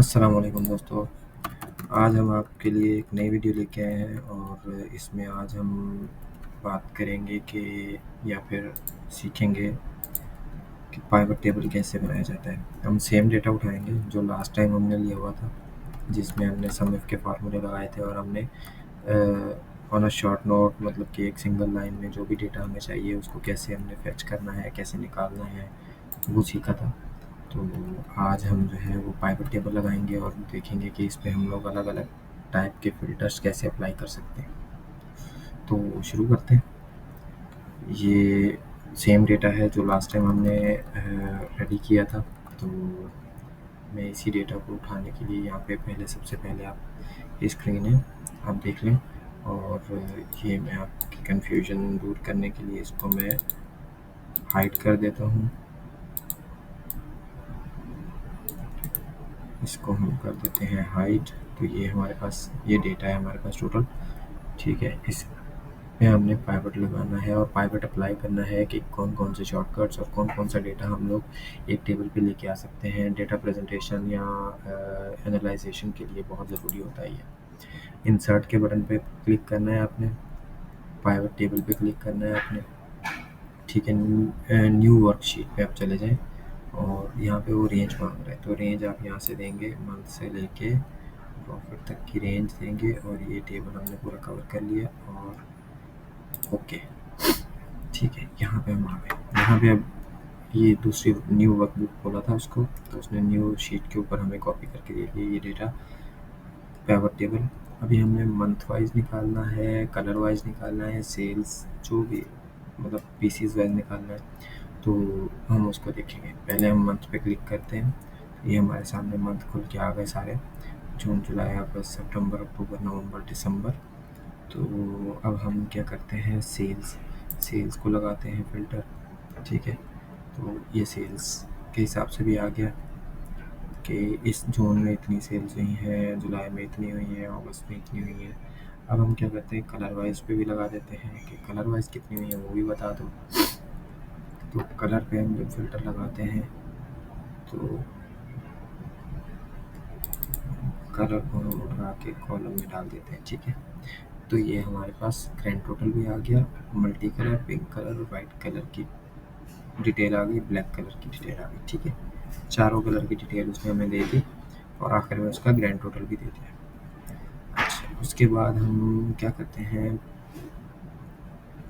अस्सलाम वालेकुम दोस्तों। आज हम आपके लिए एक नई वीडियो लेके आए हैं और इसमें आज हम बात करेंगे कि या फिर सीखेंगे कि पाइवट टेबल कैसे बनाया जाता है। हम सेम डेटा उठाएंगे जो लास्ट टाइम हमने लिया हुआ था, जिसमें हमने सम इफ के फार्मूले लगाए थे और हमने ऑन अ शॉर्ट नोट मतलब कि एक सिंगल लाइन में जो भी डेटा हमें चाहिए उसको कैसे हमने फैच करना है, कैसे निकालना है, वो सीखा था। तो आज हम जो है वो पाइवट टेबल लगाएंगे और देखेंगे कि इस पे हम लोग अलग अलग टाइप के फ़िल्टर्स कैसे अप्लाई कर सकते हैं। तो शुरू करते हैं। ये सेम डेटा है जो लास्ट टाइम हमने रेडी किया था। तो मैं इसी डेटा को उठाने के लिए यहाँ पे सबसे पहले आप स्क्रीन है आप देख लें, और ये मैं आपकी कन्फ्यूजन दूर करने के लिए इसको मैं हाइड कर देता हूँ। इसको हम कर देते हैं हाइड। तो ये हमारे पास ये डेटा है हमारे पास टोटल, ठीक है। इसमें हमने पाइवट लगाना है और पाइवट अप्लाई करना है कि कौन कौन से शॉर्टकट्स और कौन कौन सा डेटा हम लोग एक टेबल पे लेके आ सकते हैं। डेटा प्रेजेंटेशन या एनालाइजेशन के लिए बहुत ज़रूरी होता है ये। इंसर्ट के बटन पे क्लिक करना है आपने, पाइवट टेबल पे क्लिक करना है आपने, ठीक है। न्यू वर्कशीट पे आप चले जाएँ और यहाँ पे वो रेंज मांग रहा है, तो रेंज आप यहाँ से देंगे, मंथ से लेके प्रॉफिट तक की रेंज देंगे। और ये टेबल हमने पूरा कवर कर लिया और ओके, ठीक है। यहाँ पे हम आ गए। यहाँ पे अब ये दूसरी न्यू वर्कबुक बोला था उसको, तो उसने न्यू शीट के ऊपर हमें कॉपी करके दे दिया ये डेटा पाइवट टेबल। अभी हमने मंथ वाइज निकालना है, कलर वाइज निकालना है, सेल्स जो भी मतलब पीसीज वाइज निकालना है, तो हम उसको देखेंगे। पहले हम मंथ पे क्लिक करते हैं। ये हमारे सामने मंथ खुल के आ गए सारे, जून जुलाई अगस्त सितंबर अक्टूबर नवंबर दिसंबर। तो अब हम क्या करते हैं, सेल्स को लगाते हैं फ़िल्टर, ठीक है। तो ये सेल्स के हिसाब से भी आ गया कि इस जून में इतनी सेल्स हुई हैं, जुलाई में इतनी हुई हैं, अगस्त में इतनी हुई हैं। अब हम क्या करते हैं, कलर वाइज पे भी लगा देते हैं कि कलर वाइज कितनी हुई है वो भी बता दो। तो कलर पे हम जब फ़िल्टर लगाते हैं तो कलर को हम उठा के कॉलम में डाल देते हैं, ठीक है। तो ये हमारे पास ग्रैंड टोटल भी आ गया, multi colour, pink colour, white colour की डिटेल आ गई, ब्लैक कलर की डिटेल आ गई, ठीक है। चारों कलर की डिटेल उसने हमें दे दी और आखिर में उसका ग्रैंड टोटल भी दे दिया। अच्छा, उसके बाद हम क्या करते हैं,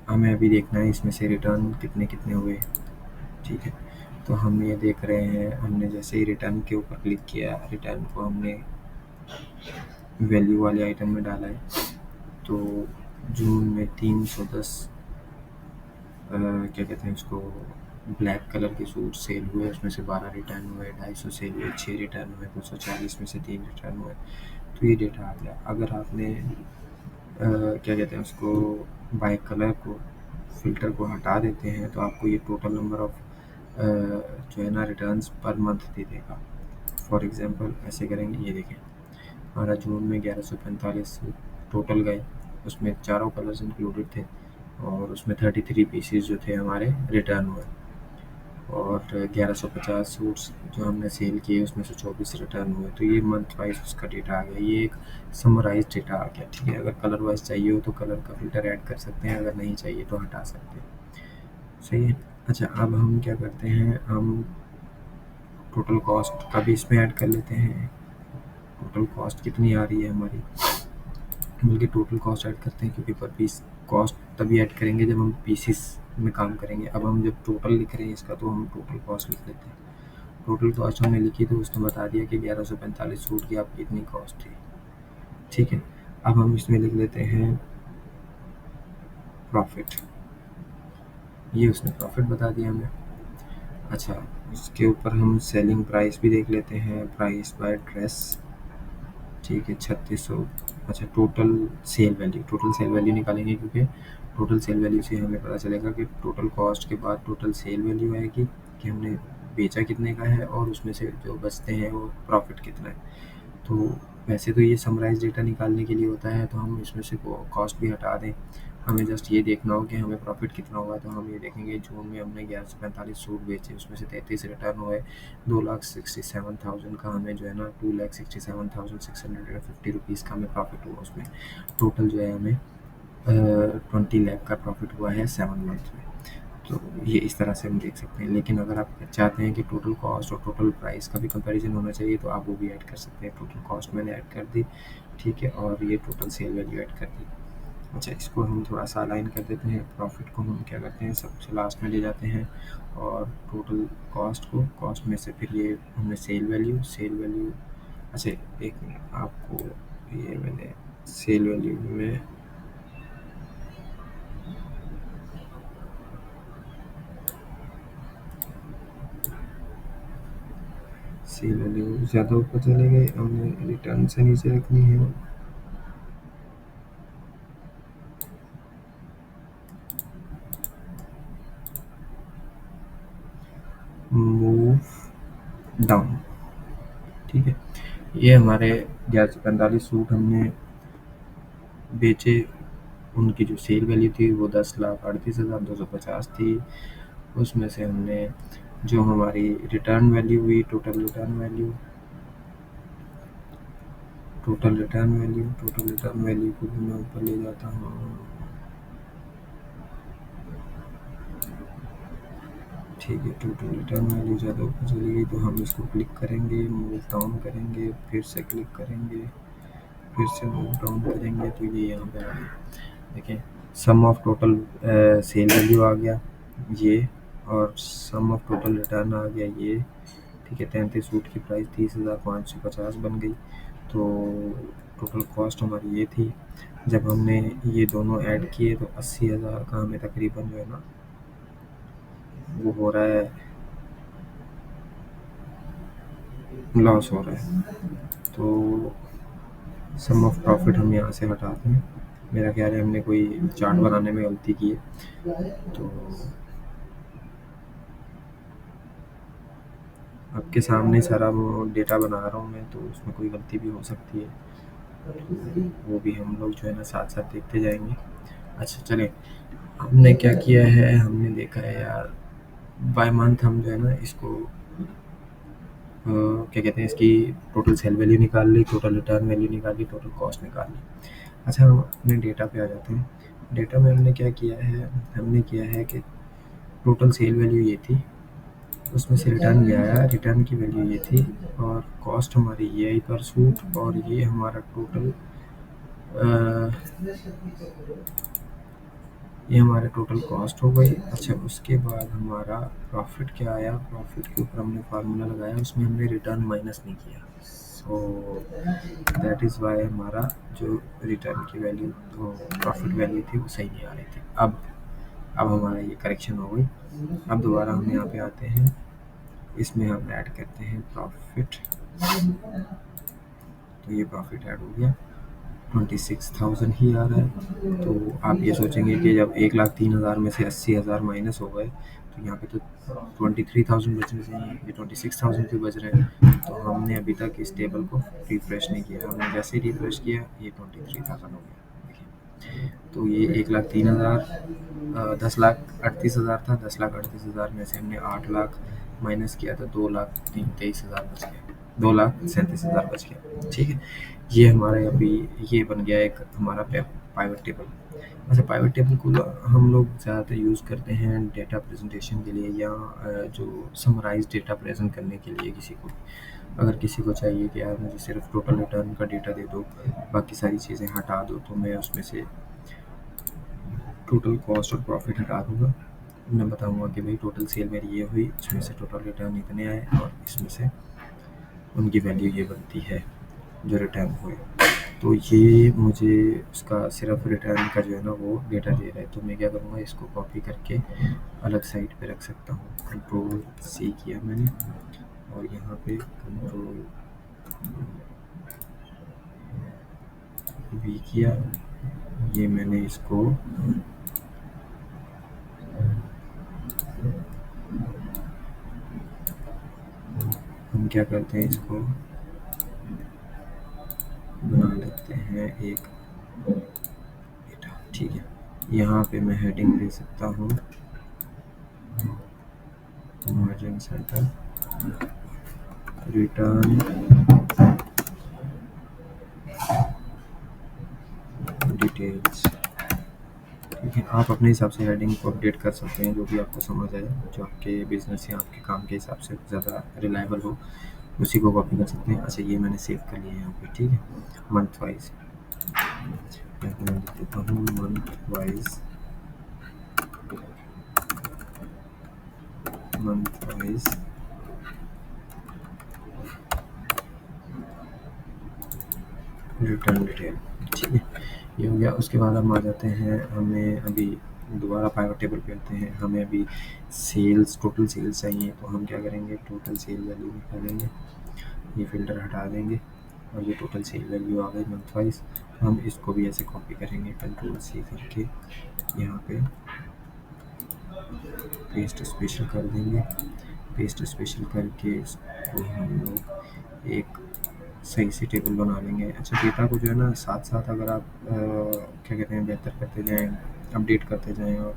हमें अभी देखना है इसमें से रिटर्न कितने कितने हुए, ठीक है। तो हम ये देख रहे हैं, हमने जैसे ही रिटर्न के ऊपर क्लिक किया, रिटर्न को हमने वैल्यू वाले आइटम में डाला है। तो जून में 310 क्या कहते हैं उसको, ब्लैक कलर के सूट सेल हुए, उसमें से 12 रिटर्न हुए, 250 सेल हुए, 6 रिटर्न हुए, 240 में से 3 रिटर्न हुए। तो ये डेटा आ गया। अगर आपने क्या कहते हैं उसको, बाय कलर को फ़िल्टर को हटा देते हैं तो आपको ये टोटल नंबर ऑफ़ जो है ना रिटर्न्स पर मंथ दे देगा। फॉर एग्ज़ाम्पल ऐसे करेंगे, ये देखें हमारा जून में 1145 टोटल गए, उसमें चारों कलर्स इंक्लूडेड थे और उसमें 33 पीसेस जो थे हमारे रिटर्न हुए, और 1150 सूट्स जो हमने सेल किए उसमें से 24 रिटर्न हुए। तो ये मंथ वाइज उसका डेटा आ गया, ये एक समराइज डेटा आ गया, ठीक है। अगर कलर वाइज चाहिए हो तो कलर का फ़िल्टर ऐड कर सकते हैं, अगर नहीं चाहिए तो हटा सकते हैं, सही है। अच्छा, अब हम क्या करते हैं, हम टोटल कॉस्ट का भी इसमें ऐड कर लेते हैं। टोटल कॉस्ट कितनी आ रही है हमारी, बल्कि टोटल कॉस्ट ऐड करते हैं, क्योंकि पर पीस कॉस्ट तभी ऐड करेंगे जब हम पीसेस में काम करेंगे। अब हम जब टोटल लिख रहे हैं इसका, तो हम टोटल कॉस्ट लिख लेते हैं। टोटल कॉस्ट हमने लिखी तो उसने बता दिया कि 1145 सूट की आपकी इतनी कॉस्ट थी, ठीक है। अब हम इसमें लिख लेते हैं प्रॉफिट, ये उसने प्रॉफिट बता दिया हमें। अच्छा, इसके ऊपर हम सेलिंग प्राइस भी देख लेते हैं, प्राइस बाय ड्रेस, ठीक है, 3600। अच्छा, टोटल सेल वैल्यू निकालेंगे, क्योंकि टोटल सेल वैल्यू से हमें पता चलेगा कि टोटल कॉस्ट के बाद टोटल सेल वैल्यू आएगी कि हमने बेचा कितने का है और उसमें से जो बचते हैं वो प्रॉफिट कितना है। तो वैसे तो ये समराइज़ डेटा निकालने के लिए होता है, तो हम इसमें से कॉस्ट भी हटा दें। हमें जस्ट ये देखना हो कि हमें प्रॉफ़िट कितना हुआ, तो हम ये देखेंगे जून में हमने 1145 सूट बेचे, उसमें से 33 रिटर्न हुए। 2,67,000 का हमें जो है ना 2,67,650 रुपीज़ का हमें प्रॉफ़िट हुआ उसमें। टोटल जो है हमें 20 लाख का प्रॉफ़िट हुआ है 7 मंथ में। तो ये इस तरह से हम देख सकते हैं। लेकिन अगर आप चाहते हैं कि टोटल कॉस्ट और टोटल प्राइस का भी कंपैरिजन होना चाहिए, तो आप वो भी ऐड कर सकते हैं। टोटल कॉस्ट मैंने ऐड कर दी, ठीक है, और ये टोटल सेल वैल्यू ऐड कर दी। अच्छा, इसको हम थोड़ा सा अलाइन कर देते हैं। प्रॉफिट को हम क्या करते हैं, सबसे लास्ट में ले जाते हैं, और टोटल कॉस्ट को, कॉस्ट में से फिर ये हमने सेल वैल्यू। अच्छा, एक मिनट, आपको ये मैंने सेल वैल्यू में सेल वैल्यू ज़्यादा ऊपर चले गए, हमने रिटर्न से नीचे रखनी है। मूव डाउन, ठीक है। ये हमारे 1145 सूट हमने बेचे, उनकी जो सेल वैल्यू थी वो 10,38,250 थी। उसमें से हमने जो हमारी रिटर्न वैल्यू हुई, टोटल रिटर्न वैल्यू को भी मैं ऊपर ले जाता हूँ। ठीक है, टोटल रिटर्न वैल्यू ज़्यादा ऊपर चली गई, तो हम इसको क्लिक करेंगे, मूव डाउन करेंगे, फिर से क्लिक करेंगे, फिर से मूव डाउन करेंगे, तो ये यहाँ पे आ गया। देखिए, सम ऑफ टोटल सेल वैल्यू आ गया ये, और सम ऑफ टोटल रिटर्न आ गया ये, ठीक है। 33 सूट की प्राइस 30,550 बन गई। तो टोटल कॉस्ट हमारी ये थी। जब हमने ये दोनों ऐड किए, तो 80,000 का हमें तकरीबन जो है ना वो हो रहा है, लॉस हो रहा है। तो सम ऑफ प्रॉफिट हम यहाँ से हटाते हैं। मेरा ख्याल है हमने कोई चार्ट बनाने में गलती की है, तो आपके सामने सारा वो डेटा बना रहा हूँ मैं, तो उसमें कोई गलती भी हो सकती है, तो वो भी हम लोग जो है ना साथ साथ देखते जाएंगे। अच्छा, चले, हमने क्या किया है, हमने देखा है यार, बाय मंथ हम जो है ना इसको क्या कहते हैं, इसकी टोटल सेल वैल्यू निकाल ली, टोटल रिटर्न वैल्यू निकाल ली, टोटल कॉस्ट निकाल ली। अच्छा, हम अपने डेटा पे आ जाते हैं। डेटा में हमने क्या किया है, हमने किया है कि टोटल सेल वैल्यू ये थी, उसमें से रिटर्न ये आया, रिटर्न की वैल्यू ये थी, और कॉस्ट हमारी ये आई पर सूट, और ये हमारा टोटल ये हमारे टोटल कॉस्ट हो गई। अच्छा, उसके बाद हमारा प्रॉफिट क्या आया, प्रॉफिट के ऊपर हमने फार्मूला लगाया, उसमें हमने रिटर्न माइनस नहीं किया। सो दैट इज़ वाई हमारा जो रिटर्न की वैल्यू, तो प्रॉफिट वैल्यू थी, वो सही नहीं आ रही थी। अब हमारा ये करेक्शन हो गई। अब दोबारा हम यहाँ पे आते हैं, इसमें हम ऐड करते हैं प्रॉफिट, तो ये प्रॉफिट ऐड हो गया, 26,000 ही आ रहा है। तो आप ये सोचेंगे कि जब 1,03,000 में से 80,000 माइनस हो गए, तो यहाँ पे तो 23,000 बचने चाहिए, ये 26,000 क्यों बच रहे हैं? तो हमने अभी तक इस टेबल को रिफ्रेश नहीं किया। हमने जैसे ही रिफ्रेश किया, ये 23,000 हो गया। देखिए, तो ये 1,03,000 10,38,000 था। 10,38,000 में से हमने 8,00,000 माइनस किया, तो 2,23,000 बच गए, 2,37,000 बच गया, ठीक है। ये हमारे अभी ये बन गया एक हमारा पाइवट टेबल। अच्छा, पाइवट टेबल को हम लोग ज़्यादातर यूज़ करते हैं डेटा प्रेजेंटेशन के लिए, या जो समराइज डेटा प्रेजेंट करने के लिए। किसी को अगर किसी को चाहिए कि यार मुझे सिर्फ टोटल रिटर्न का डेटा दे दो, बाकी सारी चीज़ें हटा दो, तो मैं उसमें से टोटल कॉस्ट और प्रॉफिट हटा दूँगा। मैं बताऊँगा कि भाई टोटल सेल मेरी ये हुई, इसमें से टोटल रिटर्न इतने आए, और इसमें से उनकी वैल्यू ये बनती है जो रिटर्न हुए। तो ये मुझे उसका सिर्फ रिटर्न का जो है ना वो डेटा दे रहा है। तो मैं क्या करूँगा, इसको कॉपी करके अलग साइड पे रख सकता हूँ। कंट्रोल सी किया मैंने, और यहाँ पे कंट्रोल वी किया। ये मैंने इसको हम क्या करते हैं, इसको बना लेते हैं एक डेटा, ठीक है। यहाँ पे मैं हेडिंग दे सकता हूँ मार्जिन सेंटर रिटर्न डिटेल्स, ठीक है। आप अपने हिसाब से हेडिंग को अपडेट कर सकते हैं, जो भी आपको समझ आए, जो आपके बिजनेस या आपके काम के हिसाब से ज़्यादा रिलायबल हो, उसी को कॉपी कर सकते हैं। अच्छा, ये मैंने सेव कर लिया है यहाँ पे, ठीक है। मंथ वाइज मैं लिख देता हूँ मंथ वाइज रिटर्न डिटेल, ठीक है। ये हो गया। उसके बाद हम आ जाते हैं, हमें अभी दोबारा पाइवट टेबल पे आते हैं। हमें अभी सेल्स, टोटल सेल्स चाहिए, तो हम क्या करेंगे, टोटल सेल वैल्यू निकालेंगे, ये फ़िल्टर हटा देंगे और ये टोटल सेल वैल्यू आ गई मंथ वाइज। हम इसको भी ऐसे कॉपी करेंगे, कंट्रोल सी करके यहाँ पे पेस्ट स्पेशल कर देंगे। पेस्ट स्पेशल करके इसको हम लोग एक सही से टेबल बना लेंगे। अच्छा, डेटा को जो है ना साथ साथ अगर आप क्या कहते हैं, बेहतर करते जाएँ, अपडेट करते जाएँ और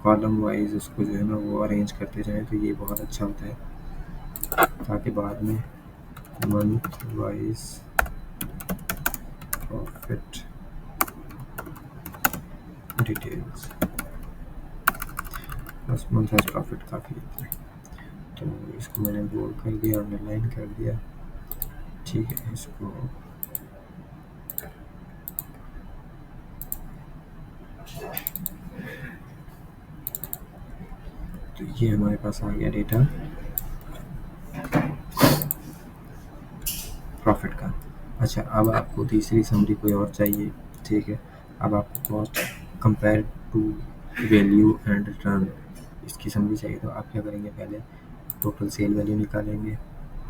कॉलम वाइज उसको जो है ना वो अरेंज करते जाएँ, तो ये बहुत अच्छा होता है, ताकि बाद में मंथ वाइज प्रॉफिट डिटेल्स, बस मंथ वाइज प्रॉफिट काफ़ी होता है। तो इसको मैंने बोल्ड कर दिया, अंडरलाइन कर दिया, ठीक है। इसको तो ये हमारे पास आ गया डेटा प्रॉफिट का। अच्छा, अब आपको तीसरी समरी कोई और चाहिए, ठीक है। अब आपको cost compare to value and return, इसकी समरी चाहिए, तो आप क्या करेंगे, पहले टोटल सेल वैल्यू निकालेंगे,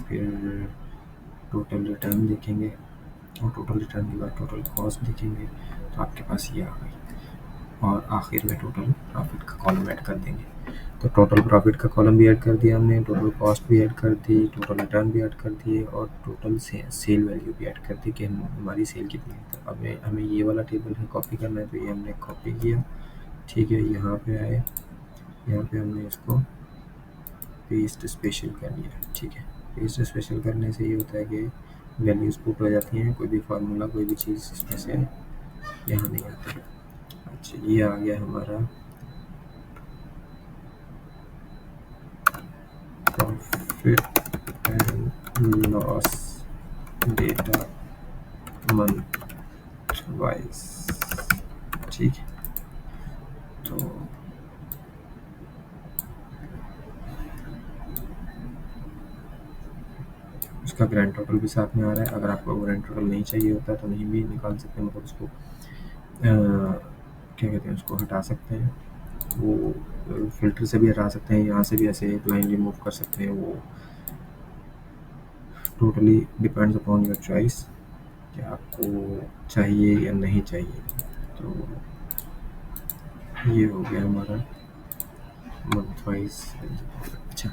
फिर टोटल रिटर्न देखेंगे और टोटल रिटर्न के बाद टोटल कॉस्ट देखेंगे, तो आपके पास ये आ गई। और आखिर में टोटल प्रॉफिट का कॉलम ऐड कर देंगे। तो टोटल प्रॉफिट का कॉलम भी ऐड कर दिया हमने, टोटल कॉस्ट भी ऐड कर दी, टोटल रिटर्न भी ऐड कर दिए और टोटल सेल वैल्यू भी ऐड कर दी कि हमारी सेल कितनी है। तो अब हमें ये वाला टेबल है कॉपी करना है, तो ये हमने कॉपी किया, ठीक है। यहाँ पे आए, यहाँ पे हमने इसको पेस्ट स्पेशल कर लिया, ठीक है। पेस्ट स्पेशल करने से ये होता है कि वैल्यूज़ पुट हो जाती हैं, कोई भी फार्मूला, कोई भी चीज़ इसमें से यहाँ नहीं आती। अच्छा, ये आ गया हमारा profit and loss data month wise, ठीक है। तो उसका ग्रैंड टोटल भी साथ में आ रहा है। अगर आपको ग्रैंड टोटल नहीं चाहिए होता तो नहीं भी निकाल सकते हैं, मतलब उसको क्या कहते हैं, उसको हटा सकते हैं, वो फ़िल्टर से भी हटा सकते हैं, यहाँ से भी ऐसे एक लाइन रिमूव कर सकते हैं। वो totally depends upon your choice कि आपको चाहिए या नहीं चाहिए। तो ये हो गया हमारा मंथ वाइज। अच्छा,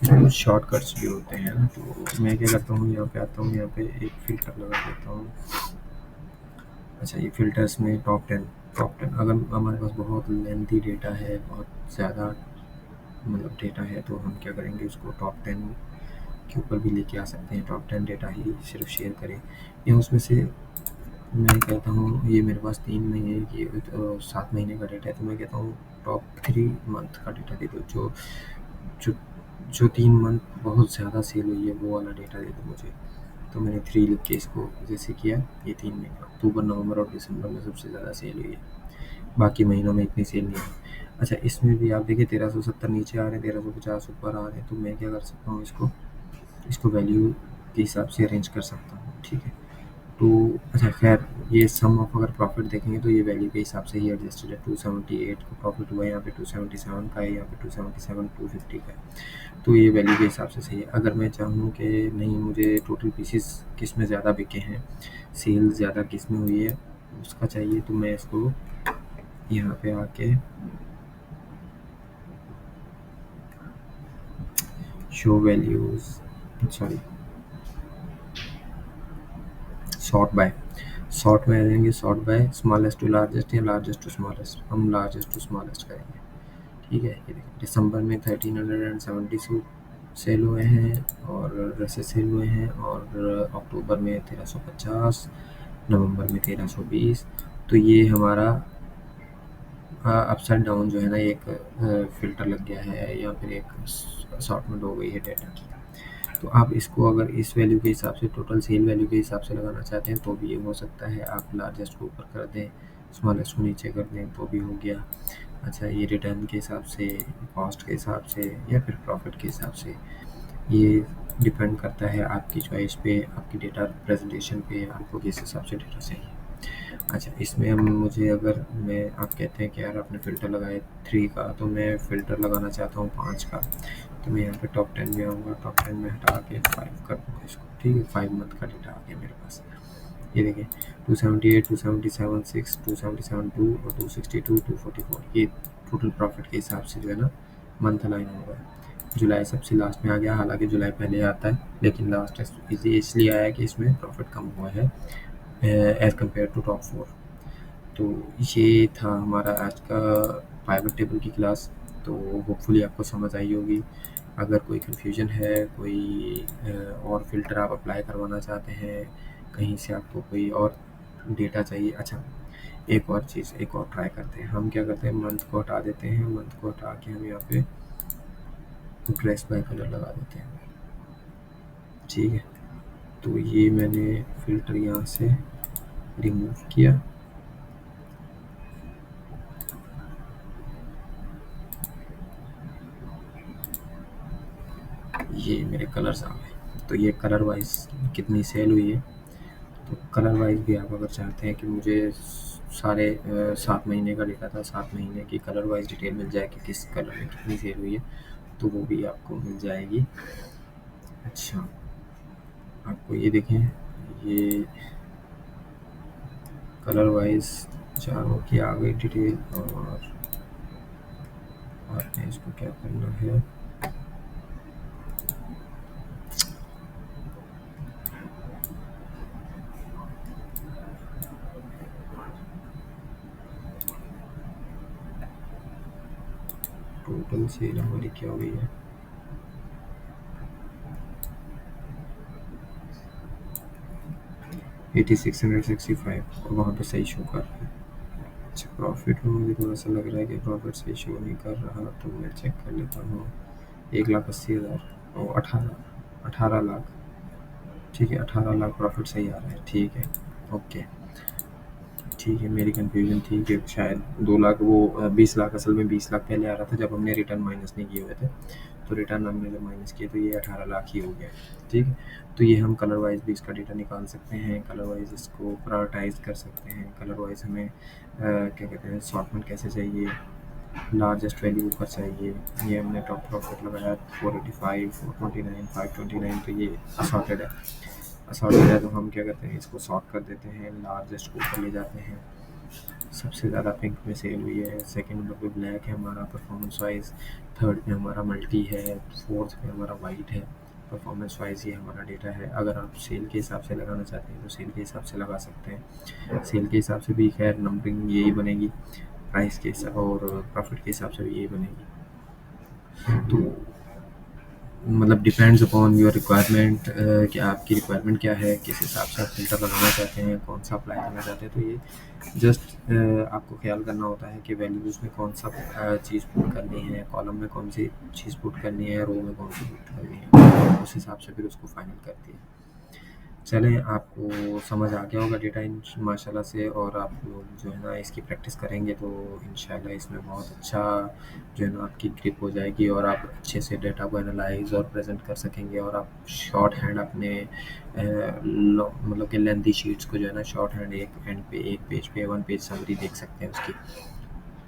इसमें कुछ शॉर्टकट्स भी होते हैं ना, तो मैं क्या करता हूँ, यहाँ पे आता हूँ, यहाँ पे एक फ़िल्टर लगा देता हूँ। अच्छा, ये फ़िल्टर्स में टॉप 10 अगर हमारे पास बहुत लेंथी डेटा है, बहुत ज़्यादा मतलब डेटा है, तो हम क्या करेंगे, उसको टॉप 10 के ऊपर भी लेके आ सकते हैं। टॉप 10 डेटा ही सिर्फ शेयर करें, या उसमें से मैं कहता हूँ, ये मेरे पास 3 महीने की 7 महीने का डेटा है, तो मैं कहता हूँ टॉप 3 मंथ का डेटा दे दो। जो जो 3 मंथ बहुत ज़्यादा सेल हुई है, वो वाला डेटा दे दो मुझे। तो मैंने 3 लिख के इसको जैसे किया, ये 3 महीने अक्टूबर, नवंबर और दिसंबर में सबसे ज़्यादा सेल हुई है, बाकी महीनों में इतनी सेल नहीं है। अच्छा, इसमें भी आप देखिए 1370 नीचे आ रहे हैं, 1350 ऊपर आ रहे हैं, तो मैं क्या कर सकता हूँ, इसको वैल्यू के हिसाब से अरेंज कर सकता हूँ, ठीक है। तो अच्छा, खैर, ये सम ऑफ अगर प्रॉफिट देखेंगे तो ये वैल्यू के हिसाब से ही एडजस्टेड है। 278 का प्रॉफिट हुआ है, यहाँ पे 277 का है, यहाँ पे 277, 250 का है, तो ये वैल्यू के हिसाब से सही है। अगर मैं चाहूँ कि नहीं, मुझे टोटल पीसेस किस में ज़्यादा बिके हैं, सेल ज़्यादा किस में हुई है, उसका चाहिए, तो मैं इसको यहाँ पे आके show values, sorry, sort by, sort में आ जाएंगे, sort by smallest to largest या लार्जेस्ट टू स्मॉलेस्ट, हम लार्जेस्ट टू स्मॉलेस्ट करेंगे। ठीक है, ये देखिए दिसंबर में 1372 सेल हुए हैं और ड्रेसेस सेल हुए हैं, और अक्टूबर में 1350, नवंबर में 1320। तो ये हमारा अपसाइड डाउन जो है ना, एक फ़िल्टर लग गया है या फिर एक असॉर्टमेंट हो गई है डेटा की। तो आप इसको अगर इस वैल्यू के हिसाब से, टोटल सेल वैल्यू के हिसाब से लगाना चाहते हैं तो भी ये हो सकता है। आप लार्जेस्ट को ऊपर कर दें, स्मॉलेस्ट को नीचे कर दें तो भी हो गया। अच्छा, ये रिटर्न के हिसाब से, कॉस्ट के हिसाब से या फिर प्रॉफिट के हिसाब से, ये डिपेंड करता है आपकी चॉइस पे, आपकी डेटा प्रेजेंटेशन पे, आपको किस हिसाब से डेटा चाहिए। अच्छा, इसमें अब मुझे, अगर मैं, आप कहते हैं कि यार आपने फ़िल्टर लगाए 3 का, तो मैं फ़िल्टर लगाना चाहता हूँ 5 का। तो मैं यहाँ पे टॉप 10 में आऊँगा, टॉप 10 में हटा के 5 कर दूँगा इसको। ठीक है, 5 मंथ का डेटा आ गया मेरे पास। ये देखिए 278, 277, 6, 277, 2 और 262, 244, ये टोटल प्रॉफिट के हिसाब से जो है ना मंथ अलाइन होगा। जुलाई सबसे लास्ट में आ गया, हालांकि जुलाई पहले आता है, लेकिन लास्ट इसलिए आया कि इसमें प्रॉफिट कम हुआ है एज़ कम्पेयर टू टॉप 4। तो ये था हमारा आज का पाइवट टेबल की क्लास। तो होपफुली आपको समझ आई होगी। अगर कोई कन्फ्यूजन है, कोई और फ़िल्टर आप अप्लाई करवाना चाहते हैं, कहीं से आपको कोई और डेटा चाहिए। अच्छा, एक और चीज़, एक और ट्राई करते हैं। हम क्या करते हैं, मंथ को हटा देते हैं, मंथ को हटा के हम यहाँ पे ड्रेस बाय कलर लगा देते हैं। ठीक है, तो ये मैंने फ़िल्टर यहाँ से रिमूव किया। ये मेरे कलर्स आ गए। तो ये कलर वाइज कितनी सेल हुई है, तो कलर वाइज भी आप अगर चाहते हैं कि मुझे सारे 7 महीने का डेटा था, 7 महीने की कलर वाइज डिटेल मिल जाए कि किस कलर में कितनी सेल हुई है, तो वो भी आपको मिल जाएगी। अच्छा, आपको ये देखें, ये कलर वाइज चारों की आ गई डिटेल। और आपने इसको क्या करना है, टोटल सेल हमारी क्या हुई है, 8665, और वहाँ पे सही शो कर रहा है। अच्छा, प्रॉफिट में मुझे थोड़ा सा लग रहा है कि प्रॉफिट सही शो नहीं कर रहा, तो मैं चेक कर लेता हूँ। 1,80,000 और 18 लाख। ठीक है, 18 लाख प्रॉफिट सही आ रहा है। ठीक है, ओके, ठीक है। मेरी कन्फ्यूजन थी कि शायद 2 लाख, वो 20 लाख, असल में 20 लाख पहले आ रहा था जब हमने रिटर्न माइनस नहीं किए हुए थे। तो रिटर्न हमने जब माइनस किए तो ये 18 लाख ही हो गया। ठीक है, तो ये हम कलर वाइज भी इसका डेटा निकाल सकते हैं, कलर वाइज इसको प्रायोरिटाइज कर सकते हैं। कलर वाइज हमें क्या कहते हैं, सॉर्टमेंट कैसे चाहिए, लार्जेस्ट वैल्यू ऊपर चाहिए। ये हमने टॉप प्रॉफिट लगाया 485, 429, 529, तो ये असॉर्टेड है। असॉर्टेड है तो हम क्या करते हैं, इसको सॉर्ट कर देते हैं, लार्जेस्ट को ऊपर ले जाते हैं। सबसे ज़्यादा पिंक में सेल हुई है, सेकंड नंबर पे ब्लैक है हमारा परफॉर्मेंस वाइज, थर्ड पे हमारा मल्टी है, फोर्थ पे हमारा वाइट है। परफॉर्मेंस वाइज ये हमारा डेटा है। अगर आप सेल के हिसाब से लगाना चाहते हैं तो सेल के हिसाब से लगा सकते हैं। सेल के हिसाब से भी खैर नंबरिंग यही बनेगी, प्राइस के हिसाब और प्रॉफिट के हिसाब से भी यही बनेगी। तो मतलब डिपेंड्स अपॉन योर रिक्वायरमेंट, कि आपकी रिक्वायरमेंट क्या है, किस हिसाब से आप फ़िल्टर लगाना चाहते हैं, कौन सा अप्लाई करना चाहते हैं। तो ये जस्ट आपको ख्याल करना होता है कि वैल्यूज़ में कौन सा चीज़ पुट करनी है, कॉलम में कौन सी चीज़ पुट करनी है, रो में कौन सी पुट करनी है, उस हिसाब से फिर उसको फाइनल करती है। चलें, आपको समझ आ गया होगा डेटा इन माशाल्लाह से, और आप लोग जो है ना इसकी प्रैक्टिस करेंगे तो इंशाल्लाह इसमें बहुत अच्छा जो है ना आपकी ग्रिप हो जाएगी, और आप अच्छे से डेटा को एनालाइज और प्रेजेंट कर सकेंगे। और आप शॉर्ट हैंड अपने मतलब कि लेंथी शीट्स को जो है ना शॉर्ट हैंड एक एंड पे, एक पेज पे 1 पेज समरी देख सकते हैं उसकी।